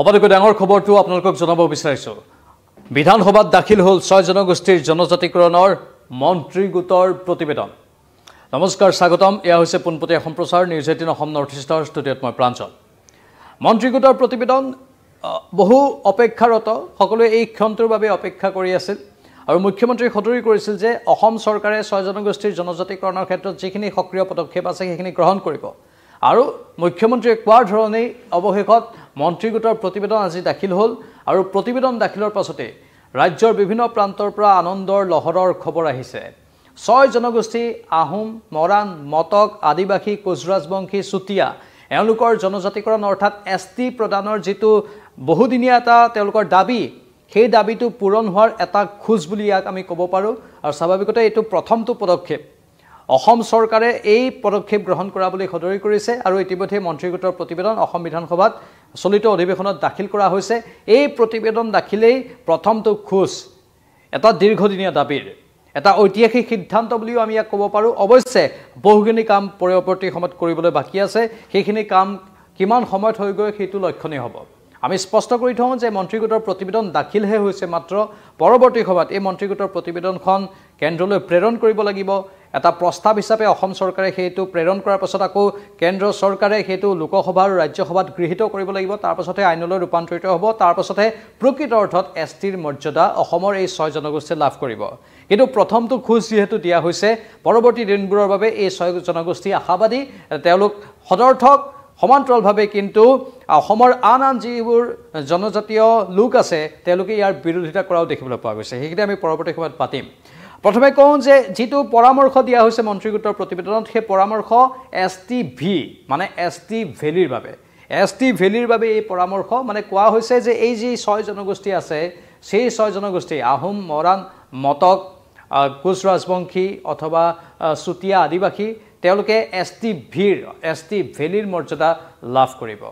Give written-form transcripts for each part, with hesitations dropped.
সবাতোকৈ ডাঙৰ খবৰটো আপোনালোকক জনাব বিচাৰিছো বিধানসভাত দাখিল হ'ল 6 জনগোষ্ঠীৰ জনজাতিকৰণৰ মন্ত্ৰী গোটৰ প্ৰতিবেদন নমস্কাৰ স্বাগতম এয়া হৈছে পুনপটীয়া সম্প্ৰচাৰ নিউজ 18 অসম নৰ্থ ইষ্টৰ ষ্টুডিঅ'ত মই প্ৰাঞ্জল মন্ত্ৰী গোটৰ প্ৰতিবেদন বহু অপেক্ষাৰত সকলোৱে এই ক্ষণটোৰ বাবে অপেক্ষা কৰি আছিল আৰু মুখ্যমন্ত্ৰী সদৰি কৰিছিল যে অসম চৰকাৰে 6 জনগোষ্ঠীৰ জনজাতিকৰণৰ ক্ষেত্ৰত যিখিনি সক্ৰিয় পদক্ষেপ আছে সেইখিনি গ্ৰহণ কৰিব আৰু মুখ্যমন্ত্ৰীয়ে কোৱাৰ ধৰণে অৱশেষত মন্ত্ৰী গোটৰ প্ৰতিবেদন আজি দাখিল হ'ল আৰু প্ৰতিবেদন দাখিলৰ পাছতে ৰাজ্যৰ বিভিন্ন প্ৰান্তৰ পৰা আনন্দৰ লহৰৰ খবৰ আহিছে 6 জনগোষ্ঠী আহোম মৰাণ মটক আদিবাসী কোচৰাজবংশী চুতীয়া এওঁলোকৰ জনজাতিকৰণ অৰ্থাৎ এছটি প্ৰদানৰ যেটো বহুদিনীয়া এটা তেওঁলোকৰ দাবী সেই দাবীটো পূৰণ হোৱাৰ এটা খোজ বুলি ইয়াক আমি ক'ব পাৰো আৰু স্বাভাৱিকতে এইটো প্ৰথমটো পদক্ষেপ অসম চৰকাৰে এই পদক্ষেপ গ্ৰহণ কৰা বুলি সদৰি কৰিছে আৰু ইতিমধ্যে মন্ত্ৰী গোটৰ প্ৰতিবেদন অসম বিধানসভাত চলিত অধিৱেশনত দাখিল কৰা হৈছে এই প্ৰতিবেদন দাখিলেই প্ৰথমটো খোজ এটা দীৰ্ঘদিনীয়া দাবীৰ এটা ঐতিহাসিক সিদ্ধান্ত বুলিও আমি ইয়াক ক'ব পাৰো অৱশ্যে বহুখিনি কাম পৰৱৰ্তী সময়ত কৰিবলৈ বাকি আছে সেইখিনি কাম কিমান সময়ত হৈ গৈ সেইটো লক্ষণীয় হ'ব আমি স্পষ্ট কৰি থওঁ যে মন্ত্ৰী গোটৰ প্ৰতিবেদন দাখিলহে হৈছে মাত্ৰ পৰৱৰ্তী সময়ত এই মন্ত্ৰী গোটৰ প্ৰতিবেদনখন কেন্দ্ৰলৈ প্ৰেৰণ কৰিব লাগিব এটা প্ৰস্তাৱ হিচাপে অসম চৰকাৰে সেইটো প্ৰেৰণ কৰাৰ পাছত আকৌ কেন্দ্ৰ চৰকাৰে সেইটো লোকসভা আৰু ৰাজ্যসভাত গৃহীত কৰিব লাগিব তাৰ পাছতে আইনলৈ ৰূপান্তৰিত হ'ব তাৰ পাছতে প্ৰকৃত অৰ্থত এছটিৰ মৰ্যাদা অসমৰ এই 6 জনগোষ্ঠীয়ে লাভ কৰিব কিন্তু প্ৰথমটো খোজ যেহেতু দিয়া হৈছে পৰৱৰ্তী দিনবোৰৰ বাবে এই 6 জনগোষ্ঠী আশাবাদী তেওঁলোক সদৰ্থক সমান্তৰালভাৱে কিন্তু অসমৰ আন যিবোৰ জনজাতীয় লোক আছে তেওঁলোকে ইয়াৰ বিৰোধিতা কৰাও দেখিবলৈ পোৱা গৈছে সেইখিনি আমি পৰৱৰ্তী সময়ত পাতিম প্ৰথমে কওঁ যে যেটো পৰামৰ্শ দিয়া হৈছে মন্ত্ৰী গোটৰ প্ৰতিবেদনত সেই পৰামৰ্শ এছটিভি মানে এছটি ভেলিৰ বাবে এই পৰামৰ্শ মানে কোৱা হৈছে যে এই যি 6 জনগোষ্ঠী আছে সেই 6 জনগোষ্ঠী আহোম মৰাণ মটক কোচৰাজবংশী অথবা চুতীয়া আদিবাসী তেওঁলোকে এছটি ভেলিৰ মৰ্যাদা লাভ কৰিব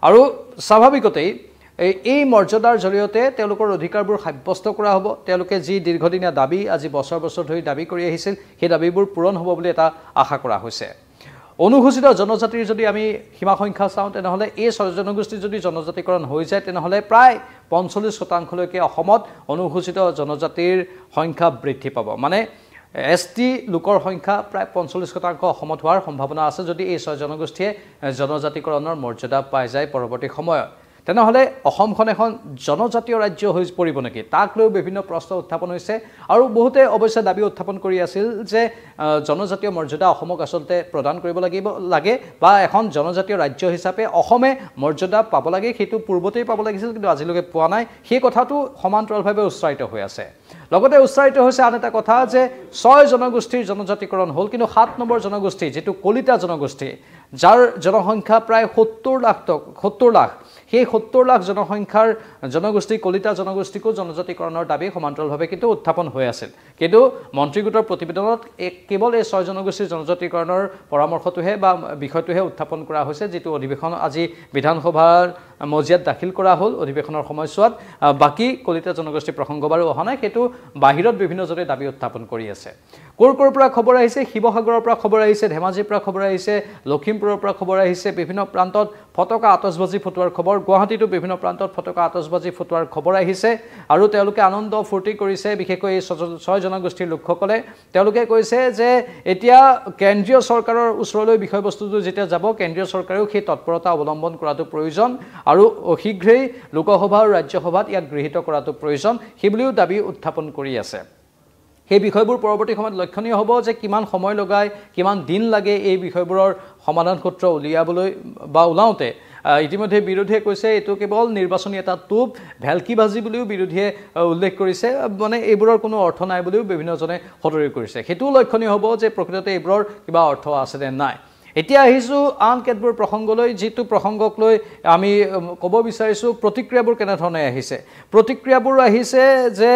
আৰু স্বাভাৱিকতেই এই মৰ্যাদাৰ জৰিয়তে তেওঁলোকৰ অধিকাৰবোৰ সাব্যস্ত কৰা হ'ব তেওঁলোকে যি দীৰ্ঘদিনীয়া দাবী আজি বছৰ বছৰ ধৰি দাবী কৰি আহিছিল সেই দাবীবোৰ পূৰণ হ'ব বুলি এটা আশা কৰা হৈছে অনুসূচিত জনজাতিৰ যদি আমি সীমা সংখ্যা চাওঁ তেনেহ'লে এই 6 জনগোষ্ঠী যদি জনজাতিকৰণ হৈ যায় তেনেহ'লে প্ৰায় 45% অসমত অনুসূচিত জনজাতিৰ সংখ্যা বৃদ্ধি পাব মানে এছটি লোকৰ সংখ্যা প্ৰায় 45% অসমত হোৱাৰ সম্ভাৱনা আছে যদি এই 6 জনগোষ্ঠীয়ে জনজাতিকৰণৰ মৰ্যাদা পাই যায় পৰৱৰ্তী সময়ত তেনেহ'লে অসমখন এখন জনজাতীয় ৰাজ্য হৈ পৰিব নেকি তাক লৈ বিভিন্ন প্ৰশ্ন উত্থাপন হৈছে আৰু বহুতে অৱশ্যে দাবী উত্থাপন কৰি আছিল যে জনজাতীয় মৰ্যাদা অসমক আচলতে প্ৰদান কৰিব লাগে বা এখন জনজাতীয় ৰাজ্য হিচাপে অসমে মৰ্যাদা পাব লাগে সেইটো পূৰ্বতেই পাব লাগিছিল কিন্তু আজিলৈকে পোৱা নাই সেই কথাটো সমান্তৰালভাৱে উচ্চাৰিত হৈ আছে লগতে উচ্চাৰিত হৈছে আন এটা কথা যে 6 জনগোষ্ঠীৰ জনজাতিকৰণ হ'ল কিন্তু 7 নম্বৰ জনগোষ্ঠী যেটো কলিতা জনগোষ্ঠী যাৰ জনসংখ্যা প্ৰায় 70 লাখ সেই 70 লাখ জনসংখ্যাৰ জনগোষ্ঠী কলিতা জনগোষ্ঠীকো জনজাতিকৰণৰ দাবী সমান্তৰালভাৱে কিন্তু উত্থাপন হৈ আছিল কিন্তু মন্ত্ৰী গোটৰ প্ৰতিবেদনত কেৱল এই 6 জনগোষ্ঠীৰ জনজাতিকৰণৰ পৰামৰ্শটোহে বা বিষয়টোহে উত্থাপন কৰা হৈছে যেটো অধিৱেশন আজি বিধানসভাৰ মজিয়াত দাখিল কৰা হ'ল অধিৱেশনৰ সময়ছোৱাত বাকি কলিতা জনগোষ্ঠী প্ৰসংগ বাৰু অহা নাই সেইটো বাহিৰত বিভিন্নজনে দাবী উত্থাপন কৰি আছে ক'ৰ পৰা খবৰ আহিছে শিৱসাগৰৰ পৰা খবৰ আহিছে ধেমাজিৰ পৰা খবৰ আহিছে লখিমপুৰৰ পৰা খবৰ আহিছে বিভিন্ন প্ৰান্তত ফটকা আতচবাজি ফুটোৱাৰ খবৰ গুৱাহাটীতো বিভিন্ন প্ৰান্তত ফটকা আতচবাজি ফুটোৱাৰ খবৰ আহিছে আৰু তেওঁলোকে আনন্দ ফূৰ্তি কৰিছে বিশেষকৈ এই 6 জনগোষ্ঠীৰ লোকসকলে তেওঁলোকে কৈছে যে এতিয়া কেন্দ্ৰীয় চৰকাৰৰ ওচৰলৈ বিষয়বস্তুটো যেতিয়া যাব কেন্দ্ৰীয় চৰকাৰেও সেই তৎপৰতা অৱলম্বন কৰাটো প্ৰয়োজন আৰু শীঘ্ৰেই লোকসভা আৰু ৰাজ্যসভাত ইয়াক গৃহীত কৰাটো প্ৰয়োজন সেইবুলিও দাবী উত্থাপন কৰি আছে সেই বিষয়বোৰ পৰৱৰ্তী সময়ত লক্ষণীয় হ'ব যে কিমান সময় লগায় কিমান দিন লাগে এই বিষয়বোৰৰ সমাধান সূত্ৰ উলিয়াবলৈ বা ওলাওতে ইতিমধ্যে বিৰোধীয়ে কৈছে এটো কেৱল নিৰ্বাচনী এটা টুপ ভেলকিবাজি বুলিও বিৰোধীয়ে উল্লেখ কৰিছে মানে এইবোৰৰ কোনো অৰ্থ নাই বুলিও বিভিন্নজনে সদৰি কৰিছে সেইটো লক্ষণীয় হ'ব যে প্ৰকৃততে এইবোৰৰ কিবা অৰ্থ আছে নে নাই এতিয়া আহিছো আন কেতবোৰ প্ৰসংগলৈ যেটো প্ৰসংগক লৈ আমি ক'ব বিচাৰিছো প্ৰতিক্ৰিয়াবোৰ কেনে ধৰণে আহিছে প্ৰতিক্ৰিয়াবোৰ আহিছে যে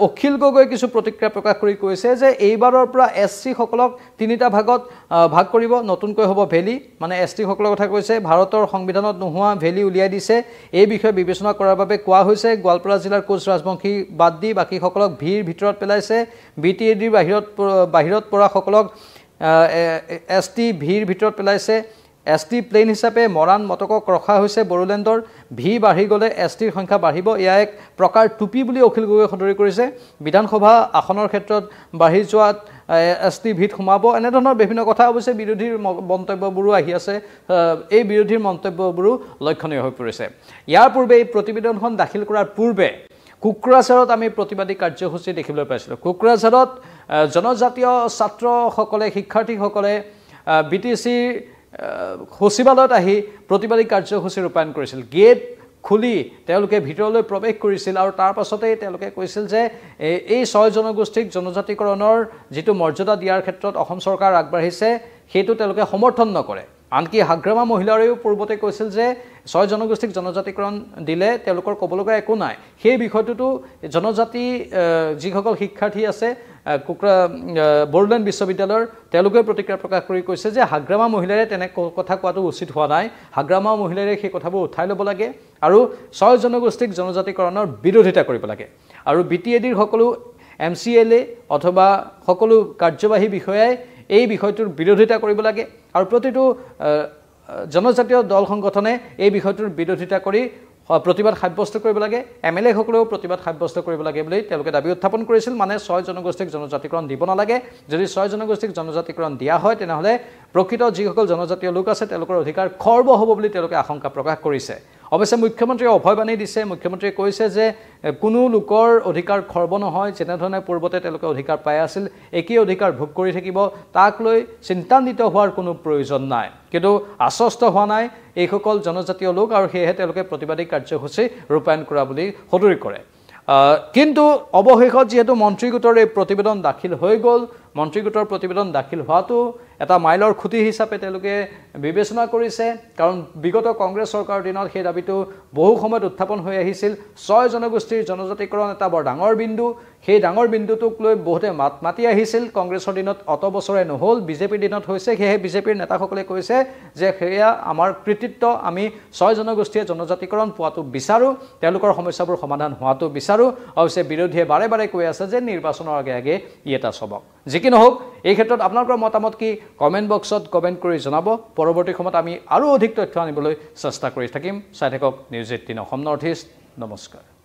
অখিল গগৈ কিছু প্ৰতিক্ৰিয়া প্ৰকাশ কৰি কৈছে যে এইবাৰৰ পৰা এছসি সকলক তিনিটা ভাগত ভাগ কৰিব নতুনকৈ হ'ব ভেলি মানে এছটি সকলৰ কথা কৈছে ভাৰতৰ সংবিধানত নোহোৱা ভেলি উলিয়াই দিছে এই বিষয়ে বিবেচনা কৰাৰ বাবে কোৱা হৈছে গোৱালপাৰা জিলাৰ কোচ ৰাজবংশী বাদ দি বাকি সকলক ভিৰ ভিতৰত পেলাইছে বিটিএডিৰ বাহিৰত পৰা সকলক এছটি ভিৰ ভিতৰত পেলাইছে ST প্লেন হিচাপে মৰাণ মটকক ৰখা হৈছে বড়োলেণ্ডৰ ভি বাঢ়ি গ'লে STৰ সংখ্যা বাঢ়িব এয়া এক প্ৰকাৰ টুপি বুলি অখিল গগৈয়ে সদৰি কৰিছে বিধানসভা আসনৰ ক্ষেত্ৰত বাঢ়ি যোৱাত ST ভিত সোমাব এনেধৰণৰ বিভিন্ন কথা অৱশ্যে বিৰোধীৰ মন্তব্যবোৰো আহি আছে এই বিৰোধীৰ মন্তব্যবোৰো লক্ষণীয় হৈ পৰিছে ইয়াৰ পূৰ্বে এই প্ৰতিবেদনখন দাখিল কৰাৰ পূৰ্বে কুকুৰাঝাৰত আমি প্ৰতিবাদী কাৰ্যসূচী দেখিবলৈ পাইছিলোঁ কুকুৰাঝাৰত জনজাতীয় ছাত্ৰসকলে শিক্ষাৰ্থীসকলে BTCৰ সচিবালয়ত আহি প্ৰতিবাদী কাৰ্যসূচী ৰূপায়ণ কৰিছিল গেট খুলি তেওঁলোকে ভিতৰলৈ প্ৰৱেশ কৰিছিল আৰু তাৰ পাছতেই তেওঁলোকে কৈছিল যে এই 6 জনগোষ্ঠীক জনজাতিকৰণৰ যেটো মৰ্যাদা দিয়াৰ ক্ষেত্ৰত অসম চৰকাৰ আগবাঢ়িছে সেইটো তেওঁলোকে সমৰ্থন নকৰে আনকি হাগ্ৰামা মহিলাৰেও পূৰ্বতে কৈছিল যে 6 জনগোষ্ঠীক জনজাতিকৰণ দিলে তেওঁলোকৰ কবলগা একো নাই সেই বিষয়টোতো জনজাতি যিসকল শিক্ষাৰ্থী আছে বড়োলেণ্ড বিশ্ববিদ্যালয়ৰ তেওঁলোকে প্ৰতিক্ৰিয়া প্ৰকাশ কৰি কৈছে যে হাগ্ৰামা মহিলাৰে তেনে কথা কোৱাটো উচিত হোৱা নাই হাগ্ৰামা মহিলাৰে সেই কথাবোৰ উঠাই ল'ব লাগে আৰু 6 জনগোষ্ঠীক জনজাতিকৰণৰ বিৰোধিতা কৰিব লাগে আৰু BTADৰ সকলো MCLA অথবা সকলো কাৰ্যবাহী বিষয়াই এই বিষয়টোৰ বিৰোধিতা কৰিব লাগে আৰু প্ৰতিটো জনজাতীয় দল সংগঠনে এই বিষয়টোৰ বিৰোধিতা কৰি প্ৰতিবাদ সাব্যস্ত কৰিব লাগে MLA সকলেও প্ৰতিবাদ সাব্যস্ত কৰিব লাগে বুলি তেওঁলোকে দাবী উত্থাপন কৰিছিল মানে 6 জনগোষ্ঠীক জনজাতিকৰণ দিব নালাগে যদি 6 জনগোষ্ঠীক জনজাতিকৰণ দিয়া হয় তেনেহলে প্ৰকৃত যিসকল জনজাতীয় লোক আছে তেওঁলোকৰ অধিকাৰ খৰ্ব হ'ব বুলি তেওঁলোকে আশংকা প্ৰকাশ কৰিছে অৱশ্যে মুখ্যমন্ত্ৰীয়ে অভয়বাণী দিছে মুখ্যমন্ত্ৰীয়ে কৈছে যে কোনো লোকৰ অধিকাৰ খৰ্ব নহয় যেনেধৰণে পূৰ্বতে তেওঁলোকে অধিকাৰ পাই আছিল একেই অধিকাৰ ভোগ কৰি থাকিব তাক লৈ চিন্তান্বিত হোৱাৰ কোনো প্ৰয়োজন নাই কিন্তু আশ্বস্ত হোৱা নাই এইসকল জনজাতীয় লোক আৰু সেয়েহে তেওঁলোকে প্ৰতিবাদী কাৰ্যসূচী ৰূপায়ণ কৰা বুলি সদৰি কৰে কিন্তু অৱশেষত যেহেতু মন্ত্ৰীগোটৰ এই প্ৰতিবেদন দাখিল হৈ গ'ল মন্ত্ৰীগোটৰ প্ৰতিবেদন দাখিল হোৱাটো এটা মাইলৰ খুঁটি হিচাপে তেওঁলোকে বিবেচনা কৰিছে কাৰণ বিগত কংগ্ৰেছ চৰকাৰৰ দিনত সেই দাবীটো বহু সময়ত উত্থাপন হৈ আহিছিল 6 জনগোষ্ঠীৰ জনজাতিকৰণ এটা বৰ ডাঙৰ বিন্দু সেই ডাঙৰ বিন্দুটোক লৈ বহুতে মাতি আহিছিল কংগ্ৰেছৰ দিনত অত বছৰে নহল বিজেপিৰ দিনত হৈছে সেয়ে বিজেপিৰ নেতাসকলে কৈছে যে হেয়া আমাৰ কৃতিত্ব আমি 6 জনগোষ্ঠীয়ে জনজাতিকৰণ পোৱাটো বিচাৰো তেওঁলোকৰ সমস্যাবোৰ সমাধান হোৱাটো বিচাৰো অৱশ্যে বিৰোধীয়ে বাৰে বাৰে কৈ আছে যে নিৰ্বাচনৰ আগে আগে এটা সবক যিকি নহওক এই ক্ষেত্ৰত আপোনালোকৰ মতামত কি কমেন্ট বক্সত কমেন্ট কৰি জনাব পৰৱৰ্তী সময়ত আমি আৰু অধিক তথ্য আনিবলৈ চেষ্টা কৰি থাকিম চাই থাকক নিউজ 18 অসম নৰ্থ ইষ্ট নমস্কাৰ